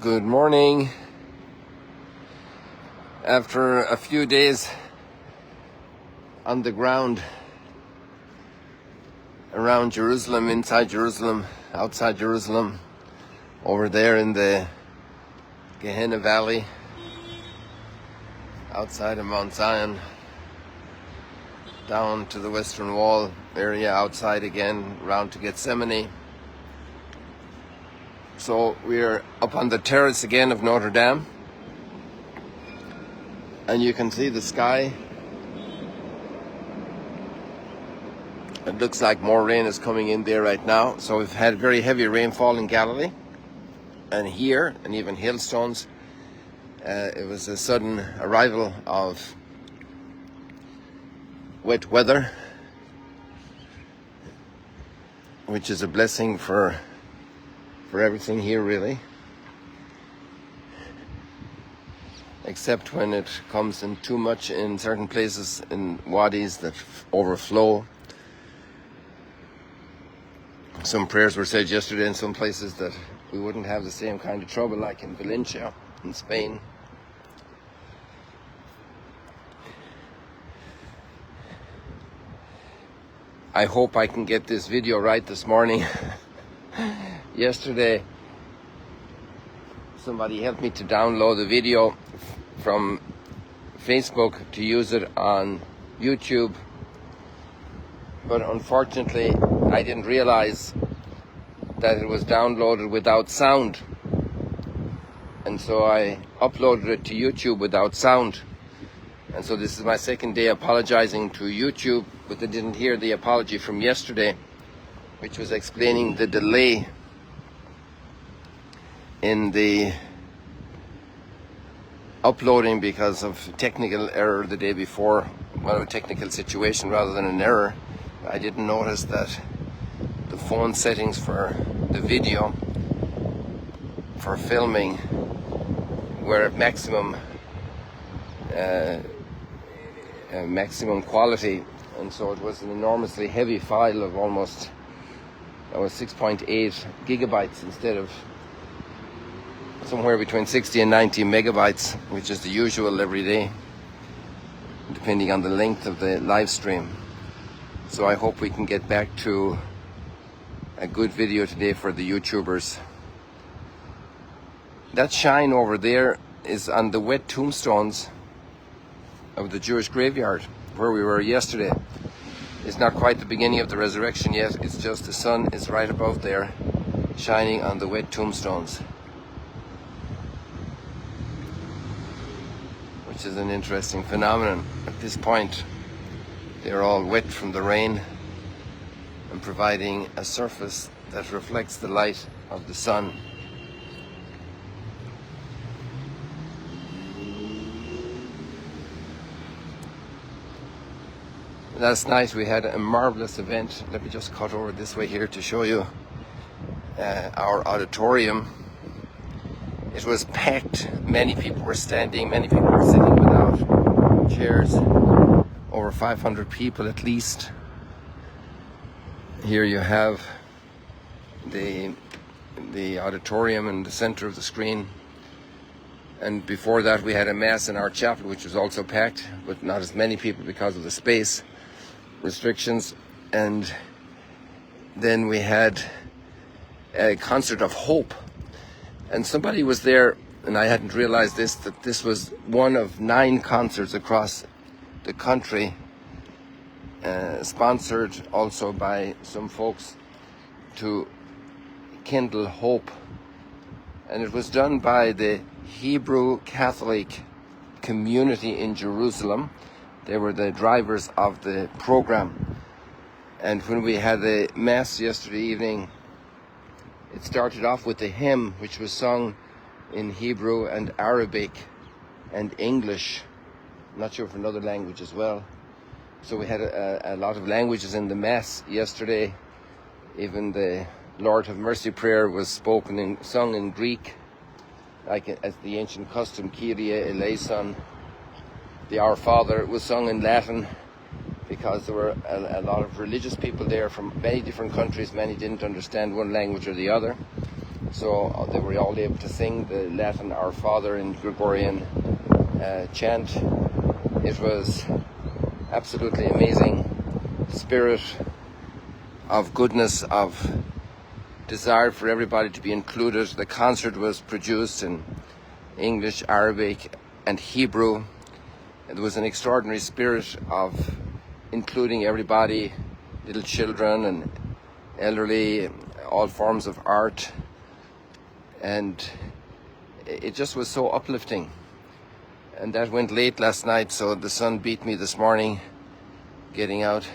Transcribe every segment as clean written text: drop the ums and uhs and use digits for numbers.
Good morning. After a few days on the ground around Jerusalem, inside Jerusalem, outside Jerusalem, over there in the Gehenna Valley, outside of Mount Zion, down to the Western Wall area, outside again, round to Gethsemane. So we're up on the terrace again of Notre Dame, and you can see the sky. It looks like more rain is coming in there right now. So we've had very heavy rainfall in Galilee and here, and even hailstones. It was a sudden arrival of wet weather, which is a blessing for everything here, really, except when it comes in too much in certain places, in wadis that overflow. Some prayers were said yesterday in some places that we wouldn't have the same kind of trouble like in Valencia in Spain. I hope I can get this video right this morning. Yesterday, somebody helped me to download the video from Facebook to use it on YouTube, but unfortunately I didn't realize that it was downloaded without sound, and so I uploaded it to YouTube without sound. And so this is my second day apologizing to YouTube, but they didn't hear the apology from yesterday, which was explaining the delay in the uploading because of technical error the day before. Well, a technical situation rather than an error. I didn't notice that the phone settings for the video for filming were at maximum quality, and so it was an enormously heavy file of almost 6.8 gigabytes instead of somewhere between 60 and 90 megabytes, which is the usual every day, depending on the length of the live stream. So I hope we can get back to a good video today for the YouTubers. That shine over there is on the wet tombstones of the Jewish graveyard where we were yesterday. It's not quite the beginning of the resurrection yet, it's just the sun is right above there, shining on the wet tombstones, which is an interesting phenomenon. At this point, they're all wet from the rain and providing a surface that reflects the light of the sun. Last night we had a marvelous event. Let me just cut over this way here to show you our auditorium. It was packed. Many people were standing, many people were sitting without chairs. Over 500 people at least. Here you have the auditorium in the center of the screen. And before that we had a mass in our chapel, which was also packed, but not as many people because of the space restrictions. And then we had a concert of hope. And somebody was there, and I hadn't realized this, that this was one of 9 concerts across the country, sponsored also by some folks to kindle hope. And it was done by the Hebrew Catholic community in Jerusalem. They were the drivers of the program. And when we had the mass yesterday evening, it started off with a hymn which was sung in Hebrew and Arabic and English. I'm not sure if another language as well. So we had a lot of languages in the mass yesterday. Even the Lord have Mercy prayer was sung in Greek, like as the ancient custom, Kyrie eleison. The Our Father was sung in Latin because there were a lot of religious people there from many different countries. Many didn't understand one language or the other. So they were all able to sing the Latin Our Father in Gregorian chant. It was absolutely amazing. Spirit of goodness, of desire for everybody to be included. The concert was produced in English, Arabic and Hebrew. There was an extraordinary spirit of including everybody, little children and elderly, all forms of art, and it just was so uplifting. And that went late last night, so the sun beat me this morning getting out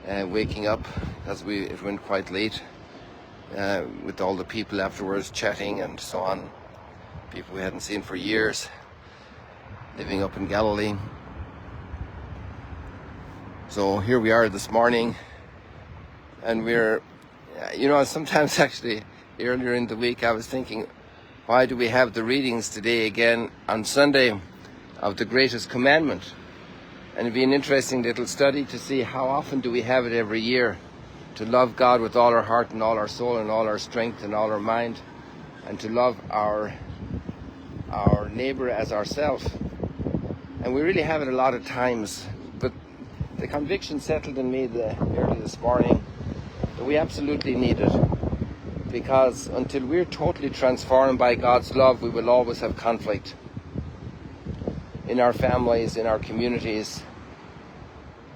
and waking up, because it went quite late with all the people afterwards chatting and so on, people we hadn't seen for years, living up in Galilee. So here we are this morning, and we're, sometimes actually earlier in the week I was thinking, why do we have the readings today again on Sunday of the greatest commandment? And it'd be an interesting little study to see how often do we have it every year, to love God with all our heart and all our soul and all our strength and all our mind, and to love our neighbor as ourselves. And we really have it a lot of times, but the conviction settled in me early this morning that we absolutely need it, because until we're totally transformed by God's love, we will always have conflict in our families, in our communities.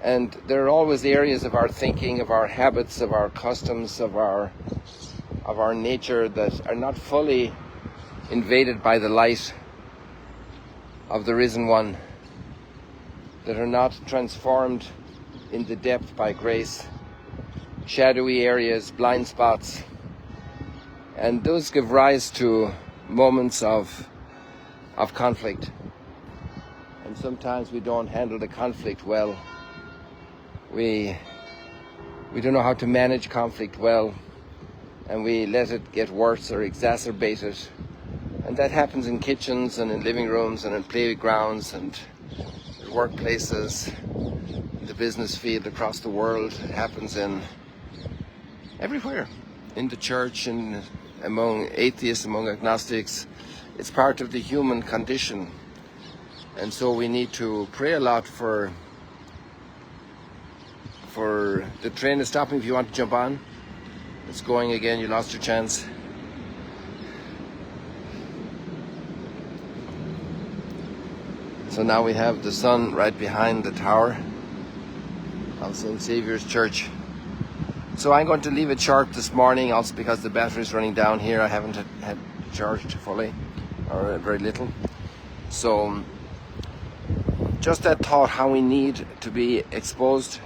And there are always areas of our thinking, of our habits, of our customs, of our nature that are not fully invaded by the light of the risen one, that are not transformed in the depth by grace, shadowy areas, blind spots. And those give rise to moments of conflict. And sometimes we don't handle the conflict well. We don't know how to manage conflict well, and we let it get worse or exacerbate it. And that happens in kitchens and in living rooms and in playgrounds and in workplaces, in the business field across the world. It happens everywhere, in the church and among atheists, among agnostics. It's part of the human condition. And so we need to pray a lot for the train is stopping. If you want to jump on, it's going again. You lost your chance. So now we have the sun right behind the tower of St. Saviour's Church. So I'm going to leave it short this morning, also because the battery is running down here. I haven't had charged fully, or very little. So just that thought, how we need to be exposed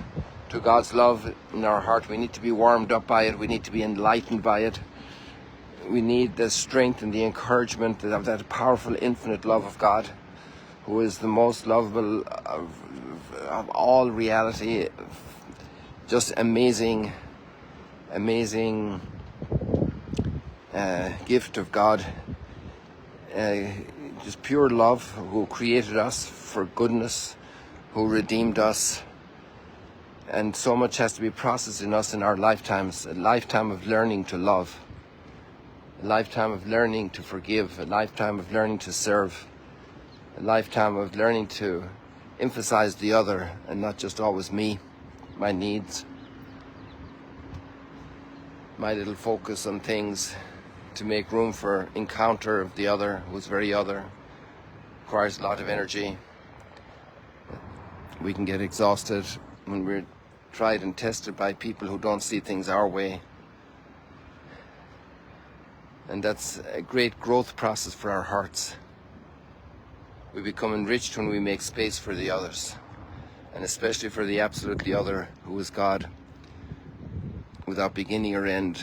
to God's love in our heart. We need to be warmed up by it. We need to be enlightened by it. We need the strength and the encouragement of that powerful, infinite love of God, who is the most lovable of all reality. Just amazing gift of God. Just pure love, who created us for goodness, who redeemed us. And so much has to be processed in us in our lifetimes. A lifetime of learning to love, a lifetime of learning to forgive, a lifetime of learning to serve, a lifetime of learning to emphasize the other and not just always me, my needs, my little focus on things, to make room for encounter of the other, who's very other. Requires a lot of energy. We can get exhausted when we're tried and tested by people who don't see things our way. And that's a great growth process for our hearts. We become enriched when we make space for the others, and especially for the absolutely other, who is God, without beginning or end.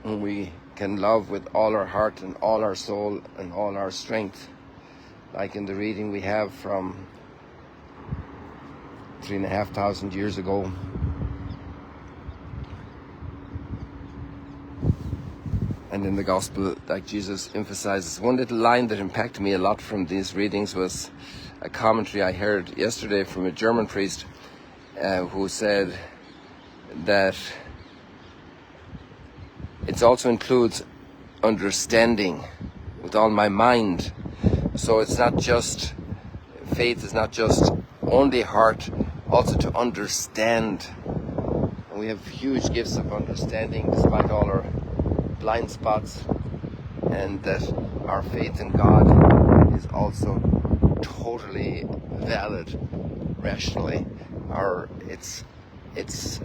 When we can love with all our heart and all our soul and all our strength, like in the reading we have from 3,500 years ago. And in the gospel, like Jesus emphasizes, one little line that impacted me a lot from these readings was a commentary I heard yesterday from a German priest who said that it also includes understanding with all my mind. So it's not just, faith is not just only heart, also to understand. And we have huge gifts of understanding despite all our blind spots, and that our faith in God is also totally valid rationally. It's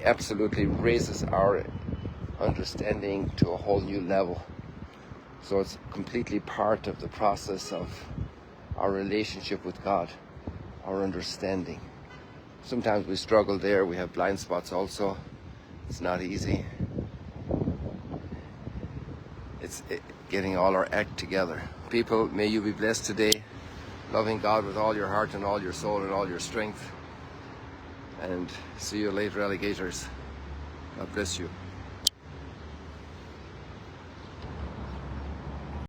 absolutely raises our understanding to a whole new level. So it's completely part of the process of our relationship with God, our understanding. Sometimes we struggle there, we have blind spots also. It's not easy. It's getting all our act together. People, may you be blessed today, loving God with all your heart and all your soul and all your strength. And see you later, alligators. God bless you.